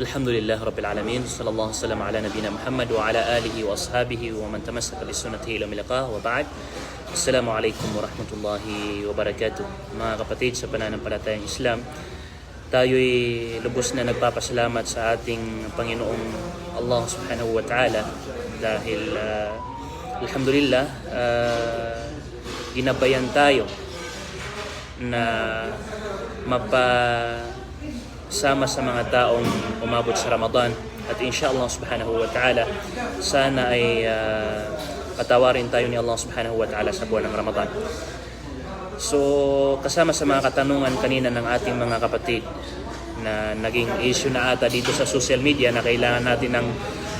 Alhamdulillah Rabbil Alamin. Sallallahu sallam ala nabina Muhammad wa ala alihi wa ashabihi wa man tamassaka bi sunnatihi ila milqa wa ba'd. Assalamualaikum warahmatullahi wabarakatuh. Mga kapatid sa pananampalatayang Islam, tayo'y lubos na nagpapasalamat sa ating Panginoong Allah subhanahu wa ta'ala dahil alhamdulillah ginabayan tayo na sama sa mga taong umabot sa Ramadan at insyaAllah subhanahu wa ta'ala sana ay patawarin tayo ni Allah subhanahu wa ta'ala sa buwan ng Ramadan. So kasama sa mga katanungan kanina ng ating mga kapatid na naging issue na ata dito sa social media na kailangan natin ng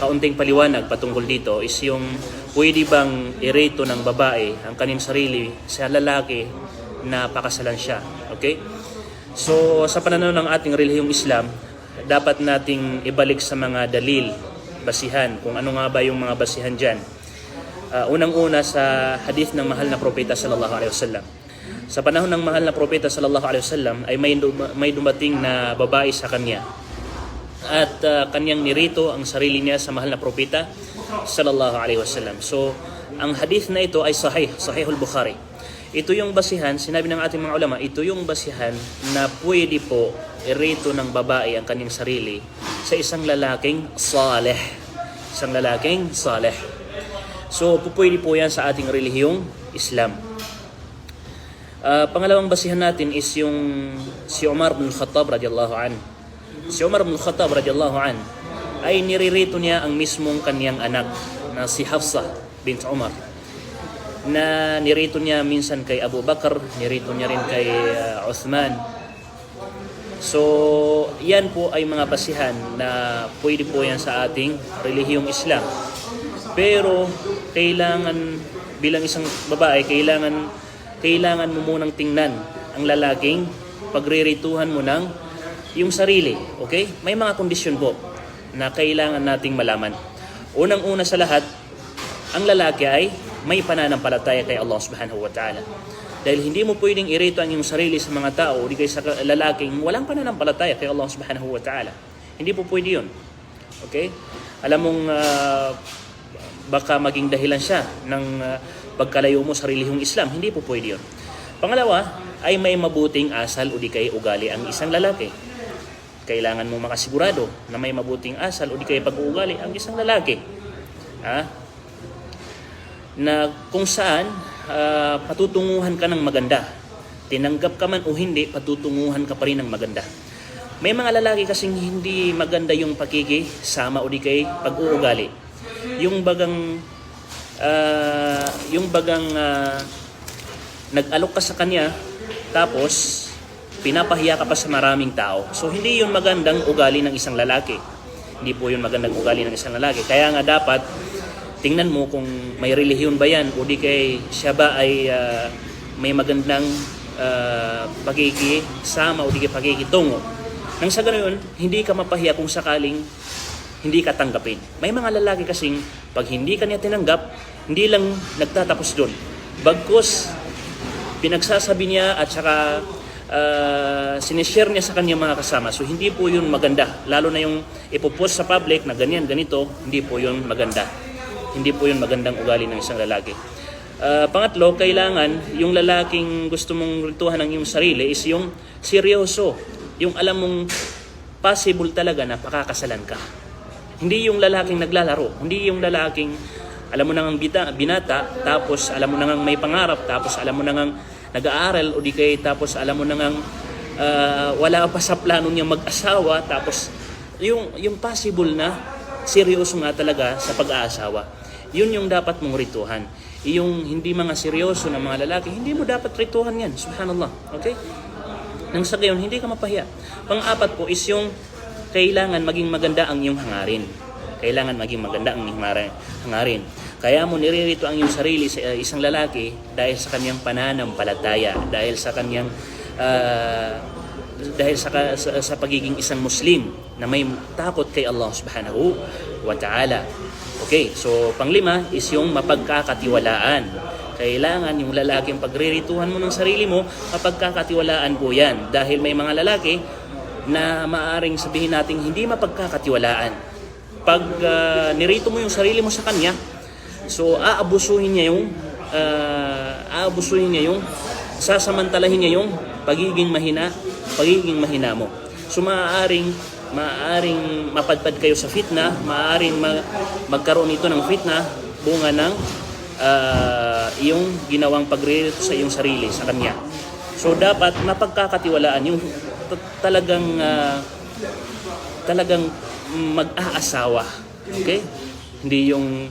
kaunting paliwanag patungkol dito is yung pwede bang ireto ng babae ang kanyang sarili sa lalaki na pakasalan siya. Okay? So sa pananaw ng ating relihiyong Islam, dapat nating ibalik sa mga dalil, basihan, kung ano nga ba yung mga basihan dyan. Unang-una sa hadith ng mahal na propeta sallallahu alaihi wasallam. Sa panahon ng mahal na propeta sallallahu alaihi wasallam ay may dumating na babae sa kanya. At kanyang nirito ang sarili niya sa mahal na propeta sallallahu alaihi wasallam. So ang hadith na ito ay Sahihul Bukhari. Ito yung basihan, sinabi ng ating mga ulama, ito yung basihan na pwede po irito ng babae ang kanyang sarili sa isang lalaking saleh. Isang lalaking saleh. So, pwede po yan sa ating relihiyong Islam. Pangalawang basihan natin is yung si Umar bin Khattab radiyallahu an. Si Umar bin Khattab radiyallahu an ay niririto niya ang mismong kanyang anak na si Hafsa bint Umar, na nirito niya minsan kay Abu Bakar, nirito niya rin kay Uthman. So, yan po ay mga basihan na pwede po yan sa ating relihiyong Islam. Pero, kailangan, bilang isang babae, kailangan mo munang tingnan ang lalaking pagrirituhan mo ng yung sarili. Okay? May mga kondisyon po na kailangan nating malaman. Unang-una sa lahat, ang lalaki ay may pananampalataya kay Allah subhanahu wa ta'ala. Dahil hindi mo pwedeng irito ang iyong sarili sa mga tao o di kay sa lalaking walang pananampalataya kay Allah subhanahu wa ta'ala. Hindi po pwede yun. Okay? Alam mong baka maging dahilan siya ng pagkalayo mo sa relihiyong Islam. Hindi po pwede yun. Pangalawa, ay may mabuting asal o di kay ugali ang isang lalaki. Kailangan mo makasigurado na may mabuting asal o di kay pag-uugali ang isang lalaki. Na kung saan patutunguhan ka ng maganda. Tinanggap ka man o hindi, patutunguhan ka pa rin ng maganda. May mga lalaki kasing hindi maganda yung pakikisama o di kay pag-uugali. Yung bagang nag-alok ka sa kanya tapos pinapahiya ka pa sa maraming tao. So hindi yun magandang ugali ng isang lalaki. Hindi po yun magandang ugali ng isang lalaki. Kaya nga dapat tingnan mo kung may relihiyon ba yan o di kay siya ba ay may magandang pagkikisama o di kay pagkikitungo. Nang sa ganoon, hindi ka mapahiya kung sakaling hindi ka tanggapin. May mga lalaki kasing pag hindi ka niya tinanggap, hindi lang nagtatapos doon. Bagkus, pinagsasabi niya at saka sinishare niya sa kanya mga kasama. So hindi po yun maganda. Lalo na yung ipopost sa public na ganyan, ganito, hindi po yun maganda. Hindi po yun magandang ugali ng isang lalaki. Pangatlo, kailangan yung lalaking gusto mong rituhan ng iyong sarili is yung seryoso. Yung alam mong possible talaga na pakakasalan ka. Hindi yung lalaking naglalaro. Hindi yung lalaking alam mo nang binata, tapos alam mo nang may pangarap, tapos alam mo nang nag-aaral o di kay tapos alam mo nang wala pa sa plano niya mag-asawa, tapos yung possible na seryoso nga talaga sa pag-aasawa. Yun yung dapat mong rituhan. Yung hindi mga seryoso na mga lalaki, hindi mo dapat rituhan yan. Subhanallah. Okay? Nang sa gayon, hindi ka mapahiya. Pang-apat po is yung kailangan maging maganda ang iyong hangarin. Kailangan maging maganda ang iyong hangarin. Kaya mo niririto ang iyong sarili sa isang lalaki dahil sa kanyang pananampalataya, dahil sa kanyang sa pagiging isang Muslim na may takot kay Allah subhanahu wa ta'ala. Okay, so panglima is yung mapagkakatiwalaan. Kailangan yung lalaking pagrirituhan mo ng sarili mo, mapagkakatiwalaan po yan. Dahil may mga lalaki na maaaring sabihin nating hindi mapagkakatiwalaan. Pag nirito mo yung sarili mo sa kanya, so aabusuhin niya yung sasamantalahin niya yung pagiging mahina mo. So maaaring mapadpad kayo sa fitna, maaaring magkaroon ito ng fitna bunga ng iyong ginawang pagririto sa iyong sarili sa kanya. So dapat mapagkakatiwalaan yung talagang mag-aasawa. Okay? Hindi yung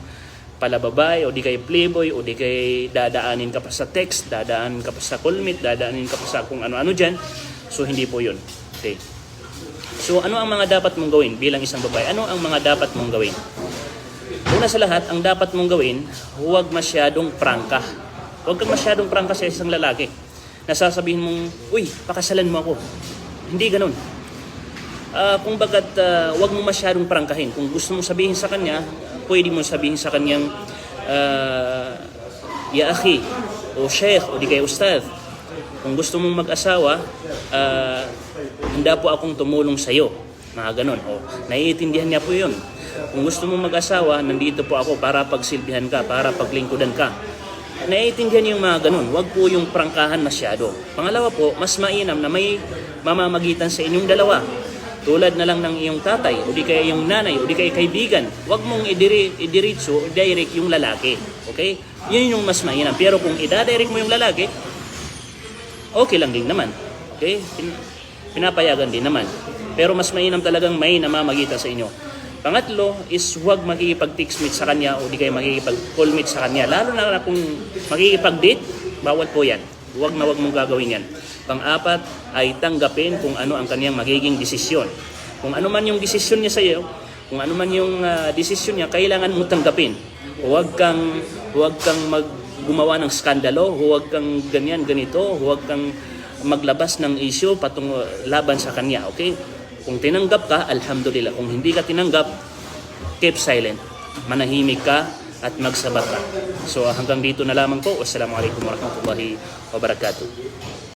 palababay o di kay playboy o di kay dadaanin ka pa sa text, dadaanin ka pa sa callmate, dadaanin ka pa sa kung ano-ano dyan. So hindi po yun. Okay. So ano ang mga dapat mong gawin bilang isang babae? Ano ang mga dapat mong gawin? Una sa lahat, ang dapat mong gawin, huwag masyadong prangka. Huwag kang masyadong prangka sa isang lalaki. Nasasabihin mong, uy, pakasalan mo ako. Hindi ganun. Kung bagat huwag mo masyadong prangkahin. Kung gusto mong sabihin sa kanya, pwede mong sabihin sa kanyang ya akhi, o sheikh, o di kay ustad. Kung gusto mong mag-asawa, handa po akong tumulong sa iyo. Mga ganun. O, naiintindihan niya po yun. Kung gusto mong mag-asawa, nandito po ako para pagsilbihan ka, para paglingkudan ka. Naiintindihan yung mga ganun. Huwag po yung prangkahan masyado. Pangalawa po, mas mainam na may mamamagitan sa inyong dalawa. Tulad na lang ng iyong tatay, o di kaya iyong nanay, o di kaya kaibigan. Huwag mong idiretso, direct yung lalaki. Okay? Yun yung mas mainam. Pero kung idadirect mo yung lalaki, okay lang din naman. Okay? Pinapayagan din naman. Pero mas mainam talagang may namamagitan sa inyo. Pangatlo is huwag makikipag-text-meet sa kanya o di kayo makikipag-call-meet sa kanya. Lalo na kung makikipag-date, bawal po yan. Huwag mong gagawin yan. Pang-apat ay tanggapin kung ano ang kanyang magiging desisyon. Kung ano man yung desisyon niya sa iyo, kung ano man yung desisyon niya, kailangan mo tanggapin. Huwag kang gumawa ng skandalo, huwag kang ganito, huwag kang maglabas ng issue laban sa kanya, okay? Kung tinanggap ka, alhamdulillah. Kung hindi ka tinanggap, keep silent. Manahimik ka at magsabar ka. So hanggang dito na lamang po. Wassalamualaikum warahmatullahi wabarakatuh.